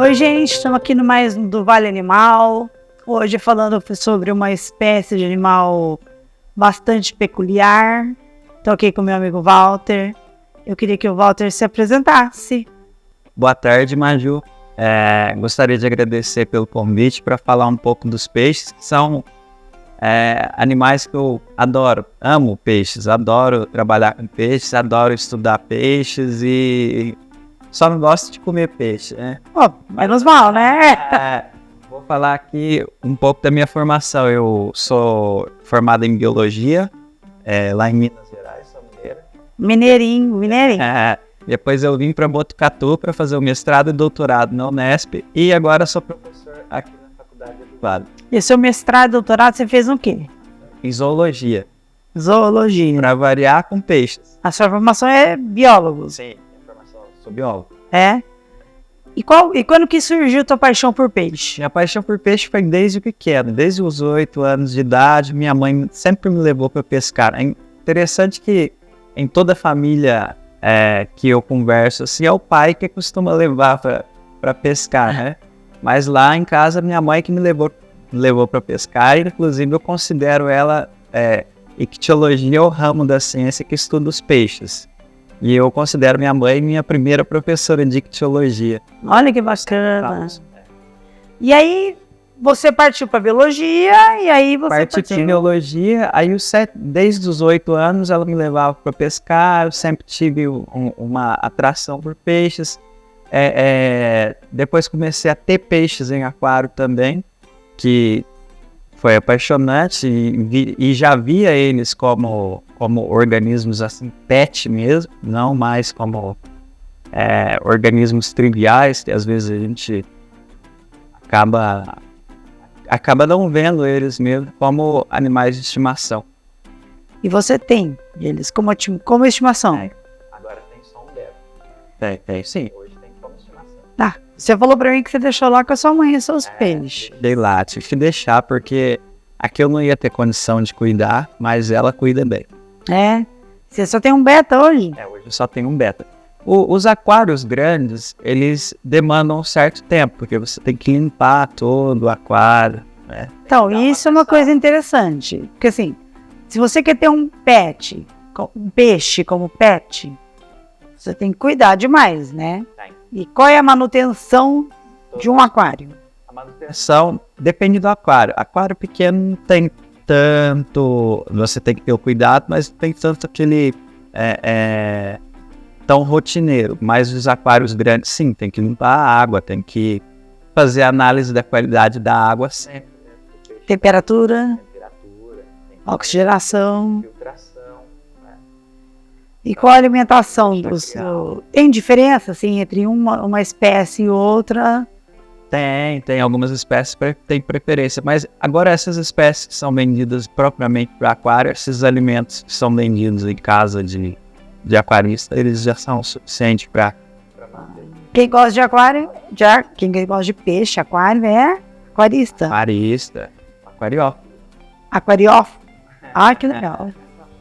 Oi, gente, estamos aqui no mais do Vale Animal. Hoje falando sobre uma espécie de animal bastante peculiar. Estou aqui com meu amigo Walter. Eu queria que o Walter se apresentasse. Boa tarde, Maju. Gostaria de agradecer pelo convite para falar um pouco dos peixes, que são animais que eu adoro. Amo peixes, adoro trabalhar com peixes, adoro estudar peixes e só não gosto de comer peixe, né? Menos mal, né? Vou falar aqui um pouco da minha formação. Eu sou formado em biologia, lá em Minas Gerais, sou mineiro. Mineirinho. Depois eu vim para Botucatu para fazer o mestrado e doutorado na Unesp e agora sou professor aqui na Faculdade do Vale. E seu mestrado e doutorado você fez no quê? Em zoologia. Zoologia. Para variar com peixes. A sua formação é biólogo? Sim, sou biólogo. É? E quando que surgiu tua paixão por peixe? Minha paixão por peixe foi desde pequeno, desde os 8 anos de idade. Minha mãe sempre me levou para pescar. É interessante que em toda a família que eu converso, assim, é o pai que costuma levar para pescar, né? Mas lá em casa, minha mãe que me levou para pescar, e inclusive eu considero ela, ictiologia é o ramo da ciência que estuda os peixes. E eu considero minha mãe minha primeira professora de ictiologia. Olha que bacana. E aí, você partiu para biologia, e aí você partiu para biologia, aí desde os 8 anos ela me levava para pescar, eu sempre tive uma atração por peixes. Depois comecei a ter peixes em aquário também, que foi apaixonante, e já via eles como organismos assim, pet mesmo, não mais como organismos triviais, que às vezes a gente acaba não vendo eles mesmo como animais de estimação. E você tem eles como estimação? Agora tem só um beta. Tem, sim. Hoje tem como estimação. Você falou pra mim que você deixou lá com a sua mãe os seus peixes. Dei lá, tive que deixar porque aqui eu não ia ter condição de cuidar, mas ela cuida bem. Você só tem um beta hoje? Hoje eu só tenho um beta. Os aquários grandes, eles demandam um certo tempo, porque você tem que limpar todo o aquário, né? Então, isso é uma coisa interessante. Porque assim, se você quer ter um peixe como pet, você tem que cuidar demais, né? E qual é a manutenção de um aquário? A manutenção depende do aquário. Aquário pequeno não tem tanto, você tem que ter o cuidado, mas não tem tanto aquele tão rotineiro. Mas os aquários grandes, sim, tem que limpar a água, tem que fazer análise da qualidade da água sempre. Temperatura, oxigenação. Filtração. E qual a alimentação do seu? Tem diferença assim, entre uma espécie e outra? Tem algumas espécies que têm preferência, mas agora essas espécies que são vendidas propriamente para aquário, esses alimentos que são vendidos em casa de aquarista, eles já são suficientes para manter. Quem gosta de aquário, quem gosta de peixe, aquário, é aquarista. Aquariófilo. Aquariófilo. Que legal.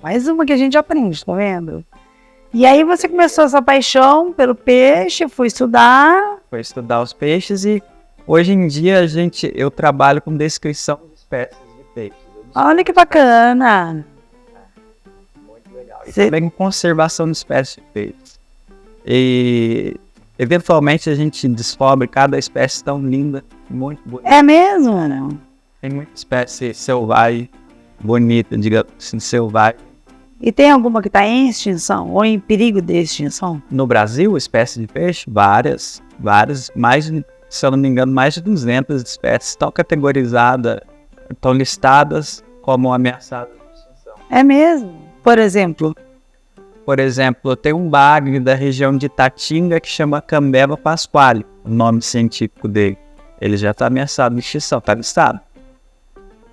Mais uma que a gente aprende, tá vendo? E aí você começou essa paixão pelo peixe, foi estudar os peixes e hoje em dia eu trabalho com descrição de espécies de peixes. Olha que bacana! Muito legal. E também com conservação de espécies de peixes. E eventualmente a gente descobre cada espécie tão linda, muito bonita. É mesmo? Tem muita espécie selvagem, bonita, digamos assim, selvagem. E tem alguma que está em extinção ou em perigo de extinção? No Brasil, espécies de peixe, várias, mais, se eu não me engano, mais de 200 espécies estão categorizadas, estão listadas como ameaçadas de extinção. É mesmo? Por exemplo, tem um bagre da região de Itatinga que chama Cambeva pasquale, o nome científico dele. Ele já está ameaçado de extinção, está listado.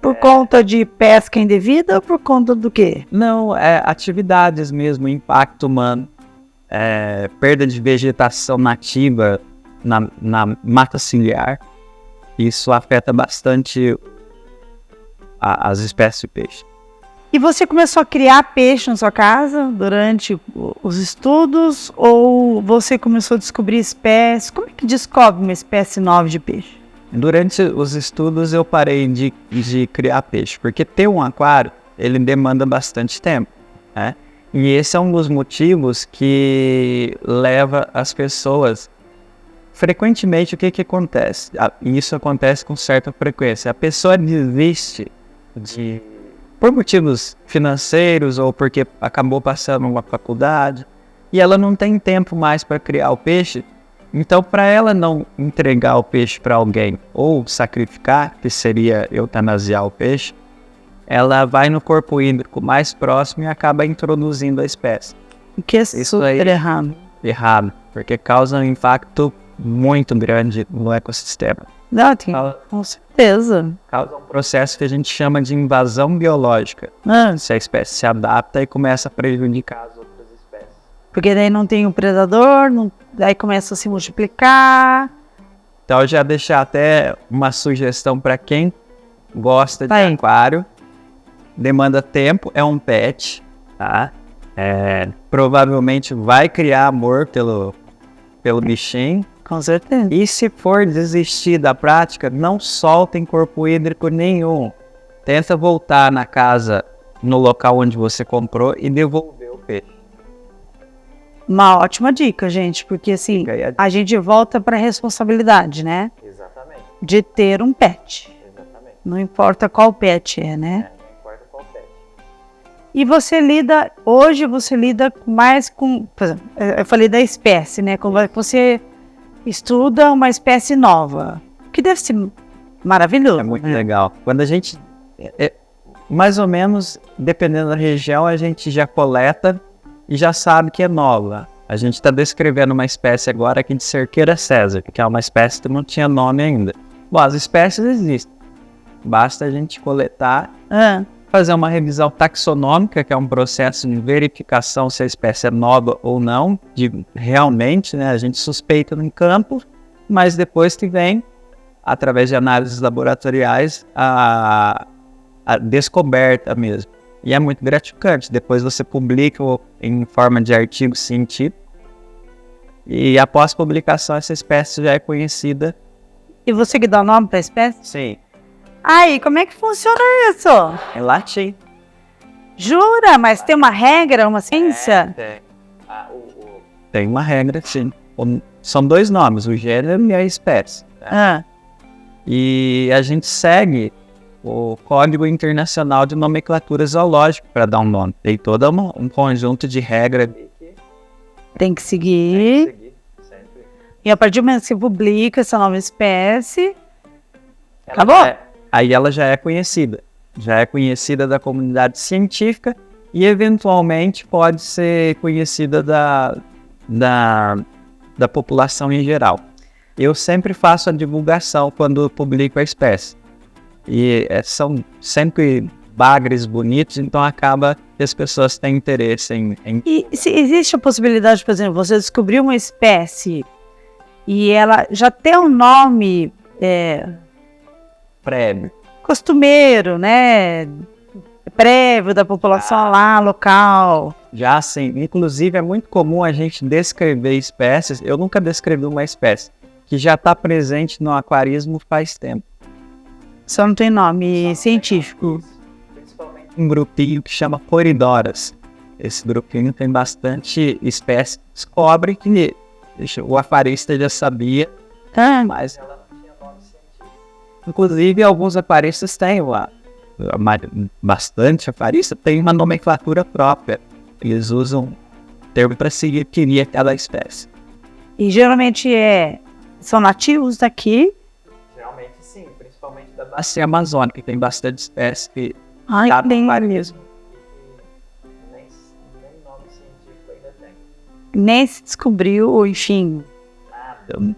Por conta de pesca indevida ou por conta do quê? Não, atividades mesmo, impacto humano, perda de vegetação nativa na mata ciliar. Isso afeta bastante as espécies de peixe. E você começou a criar peixe na sua casa durante os estudos ou você começou a descobrir espécies? Como é que descobre uma espécie nova de peixe? Durante os estudos eu parei de criar peixe, porque ter um aquário, ele demanda bastante tempo, né? E esse é um dos motivos que leva as pessoas... Frequentemente, o que acontece? Isso acontece com certa frequência. A pessoa desiste por motivos financeiros ou porque acabou passando uma faculdade e ela não tem tempo mais para criar o peixe. Então, para ela não entregar o peixe para alguém ou sacrificar, que seria eutanasiar o peixe, ela vai no corpo hídrico mais próximo e acaba introduzindo a espécie. O que é super errado. Errado, porque causa um impacto muito grande no ecossistema. Não, com certeza. Causa um processo que a gente chama de invasão biológica. Se a espécie se adapta e começa a prejudicar as outras espécies. Porque daí não tem o predador, daí começa a se multiplicar. Então eu já deixar até uma sugestão para quem gosta de aquário. Demanda tempo, é um pet, tá? Provavelmente vai criar amor pelo bichinho. Com certeza. E se for desistir da prática, não soltem corpo hídrico nenhum. Tenta voltar na casa, no local onde você comprou e devolver o peixe. Uma ótima dica, gente, porque assim, a gente volta para a responsabilidade, né? Exatamente. De ter um pet. Exatamente. Não importa qual pet é, né? Não importa qual pet. E hoje você lida mais com, por exemplo, eu falei da espécie, né? Como você estuda uma espécie nova, que deve ser maravilhoso. É muito legal. Quando a gente, mais ou menos, dependendo da região, a gente já coleta e já sabe que é nova. A gente está descrevendo uma espécie agora aqui de cerqueira César, que é uma espécie que não tinha nome ainda. Bom, as espécies existem. Basta a gente coletar, fazer uma revisão taxonômica, que é um processo de verificação se a espécie é nova ou não, realmente, né, a gente suspeita no campo, mas depois que vem, através de análises laboratoriais, a descoberta mesmo. E é muito gratificante. Depois você publica em forma de artigo científico e após publicação essa espécie já é conhecida. E você que dá o nome para a espécie? Sim. Aí, como é que funciona isso? É latim. Jura? Mas tem uma regra, uma ciência? Tem uma regra, sim. São dois nomes, o gênero e a espécie. E a gente segue o Código Internacional de Nomenclatura Zoológica para dar um nome. Tem todo um conjunto de regras. Tem que seguir. Sempre. E a partir do momento que você publica essa nova espécie, acabou? Aí ela já é conhecida. Já é conhecida da comunidade científica e, eventualmente, pode ser conhecida da população em geral. Eu sempre faço a divulgação quando publico a espécie. E são sempre bagres bonitos, então acaba que as pessoas têm interesse em... E se existe a possibilidade, por exemplo, você descobriu uma espécie e ela já tem um nome prévio, costumeiro, né? Prévio da população lá, local. Já sim, inclusive é muito comum a gente descrever espécies, eu nunca descrevi uma espécie, que já está presente no aquarismo faz tempo. Só não tem nome científico. Principalmente um grupinho que chama Coridoras. Esse grupinho tem bastante espécies. Descobre que o aquarista já sabia, mas ela não tinha nome científico. Inclusive, alguns aquaristas têm bastante aquarista tem uma nomenclatura própria. Eles usam termo para se referir àquela espécie. E geralmente são nativos daqui? Geralmente sim, principalmente da bacia amazônica, que tem bastante espécie que tem mesmo. Nem nome científico ainda tem. Nem se descobriu, enfim. Nada.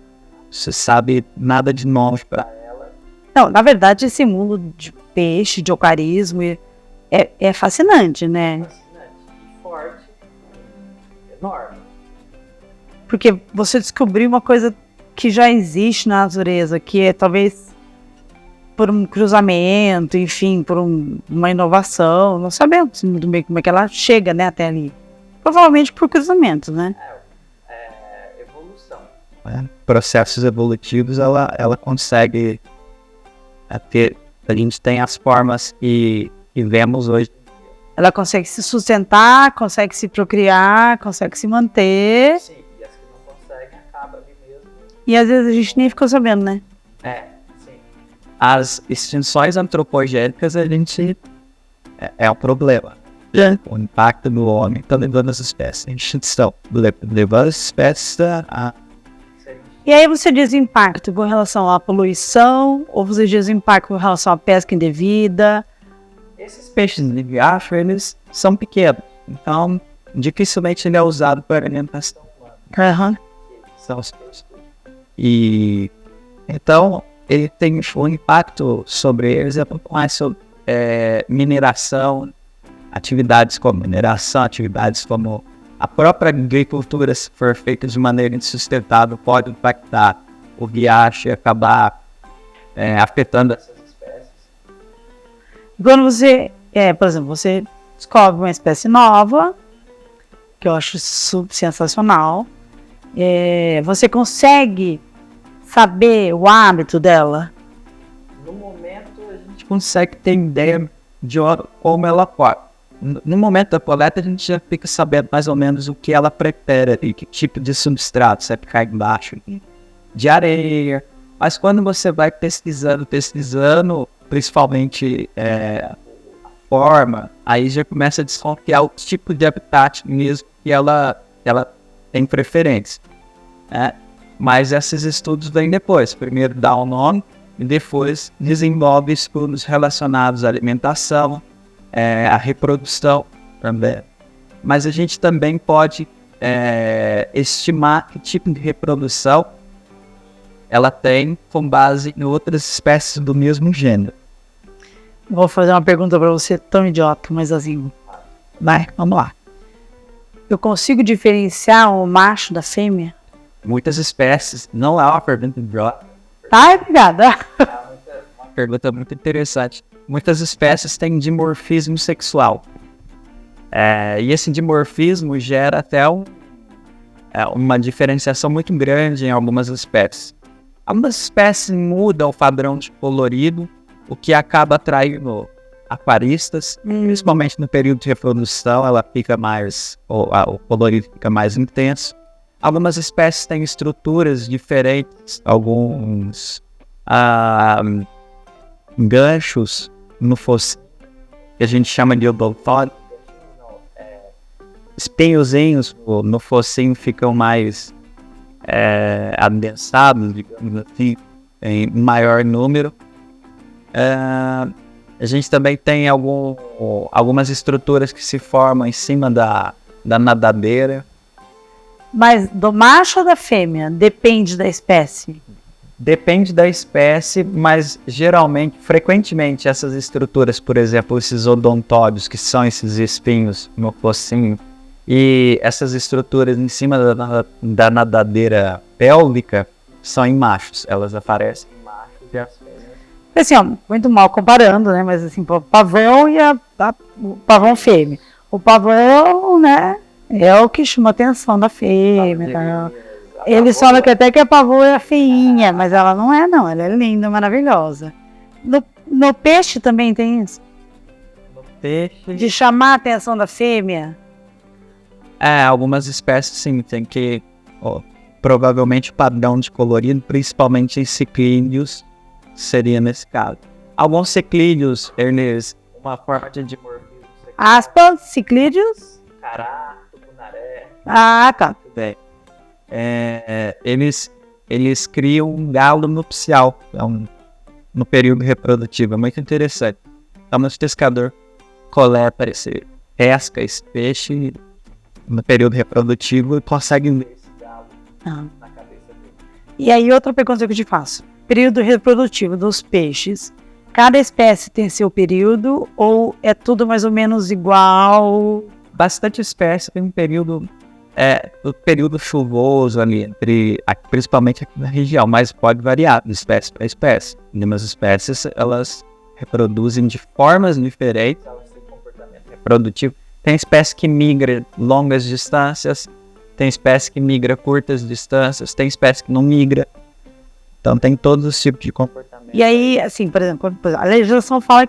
Você sabe nada de nome para ela. Não, na verdade, esse mundo de peixe, de aquarismo, é fascinante, né? Fascinante, forte, enorme. Porque você descobriu uma coisa que já existe na natureza, que é talvez por um cruzamento, enfim, por uma inovação. Não sabemos muito bem como é que ela chega, né, até ali. Provavelmente por cruzamento, né? Evolução. Processos evolutivos, ela consegue ter. A gente tem as formas que vemos hoje. Ela consegue se sustentar, consegue se procriar, consegue se manter. Sim, e as que não conseguem acabam ali mesmo. E às vezes a gente nem ficou sabendo, né? Sim. As extinções antropogênicas, a gente é um problema. O impacto do homem está levando as espécies. A extinção levando as espécies a... E aí você diz impacto com relação à poluição, ou você diz impacto com relação à pesca indevida? Esses peixes de riacho, eles são pequenos. Então, dificilmente ele é usado para alimentação humana. São os peixes. E então, ele tem um impacto sobre eles, é muito mais sobre mineração, atividades como mineração, atividades como a própria agricultura, se for feita de maneira insustentável, pode impactar o riacho e acabar afetando essas espécies. Quando você, por exemplo, você descobre uma espécie nova, que eu acho sensacional, você consegue saber o hábito dela? No momento, a gente consegue ter ideia de como ela pode. No momento da coleta, a gente já fica sabendo mais ou menos o que ela prefere e que tipo de substrato, se é ficar embaixo de areia. Mas quando você vai pesquisando, principalmente a forma, aí já começa a desconfiar o tipo de habitat mesmo que ela tem preferência. Mas esses estudos vêm depois. Primeiro dá o nome e depois desenvolve estudos relacionados à alimentação, à reprodução também. Mas a gente também pode estimar que tipo de reprodução ela tem com base em outras espécies do mesmo gênero. Vou fazer uma pergunta para você tão idiota, mas assim, vai, vamos lá. Eu consigo diferenciar o macho da fêmea? Muitas espécies, não é uma pergunta idiota. Tá, obrigada. É uma pergunta muito interessante. Muitas espécies têm dimorfismo sexual. E esse dimorfismo gera até uma diferenciação muito grande em algumas espécies. Algumas espécies mudam o padrão de colorido, o que acaba atraindo aquaristas, principalmente no período de reprodução, ela fica mais, o colorido fica mais intenso. Algumas espécies têm estruturas diferentes, alguns ganchos no focinho, que a gente chama de odontóide. Espinhozinhos no focinho ficam mais adensados, digamos assim, em maior número. A gente também tem algumas estruturas que se formam em cima da nadadeira. Mas do macho ou da fêmea? Depende da espécie? Depende da espécie, mas frequentemente essas estruturas, por exemplo, esses odontóides, que são esses espinhos no focinho, e essas estruturas em cima da nadadeira pélvica são em machos. Elas aparecem em machos e as fêmeas. Assim, ó, muito mal comparando, né? Mas assim, o pavão e o pavão fêmea. O pavão, né, é o que chama a atenção da fêmea. Tá? Eles falam que até que a pavão é feinha, mas ela não é, não. Ela é linda, maravilhosa. No peixe também tem isso? No peixe... De chamar a atenção da fêmea? Algumas espécies sim, tem que... provavelmente o padrão de colorido, principalmente em ciclídeos, seria nesse caso. Alguns ciclídeos, eles... Uma forma de dimorfismo sexual. Aspas, ciclídeos? Cará, tucunaré. Tá. Eles criam um galo nupcial no período reprodutivo. É muito interessante. Então, o pescador pesca esse peixe no período reprodutivo e consegue ver esse galo na cabeça dele. E aí, outra pergunta que eu te faço. Período reprodutivo dos peixes. Cada espécie tem seu período ou é tudo mais ou menos igual? Bastante espécie tem um período o período chuvoso ali, principalmente aqui na região, mas pode variar de espécie para espécie. Algumas espécies, elas reproduzem de formas diferentes, elas têm comportamento reprodutivo. Tem espécie que migra longas distâncias, tem espécie que migra curtas distâncias, tem espécie que não migra. Então tem todos os tipos de comportamento. E aí, assim, por exemplo, a legislação fala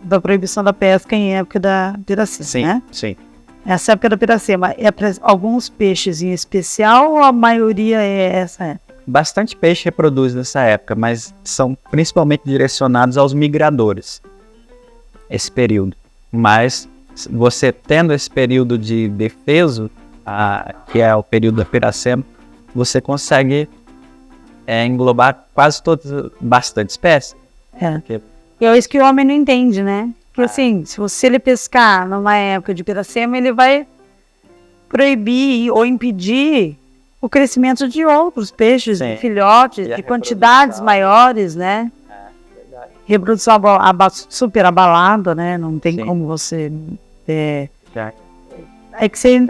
da proibição da pesca em época da piracema, né? Sim. Essa época da piracema é para alguns peixes em especial ou a maioria é essa época? Bastante peixe reproduz nessa época, mas são principalmente direcionados aos migradores, esse período. Mas você tendo esse período de defeso, que é o período da piracema, você consegue englobar quase todas, bastante espécies. Porque... E é isso que o homem não entende, né? Porque assim, se ele pescar numa época de piracema, ele vai proibir ou impedir o crescimento de outros peixes, de filhotes, de quantidades maiores, né? Verdade. Reprodução super abalada, né? Não tem como você...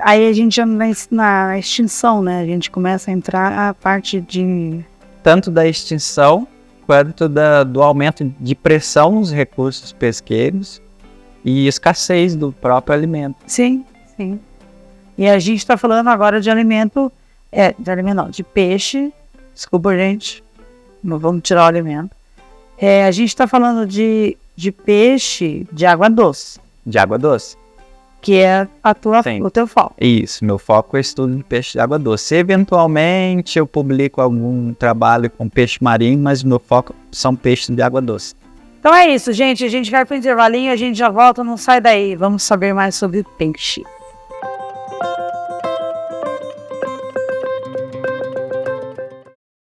aí a gente anda na extinção, né? A gente começa a entrar a parte de... Tanto da extinção, quanto do aumento de pressão nos recursos pesqueiros e escassez do próprio alimento. Sim. E a gente está falando agora de alimento, de peixe. Desculpa, gente, não vamos tirar o alimento. A gente está falando de peixe de água doce. De água doce. Que é o teu foco. Isso, meu foco é estudo de peixe de água doce. Eventualmente eu publico algum trabalho com peixe marinho, mas meu foco são peixes de água doce. Então é isso, gente. A gente vai para o intervalinho, a gente já volta, não sai daí. Vamos saber mais sobre peixe.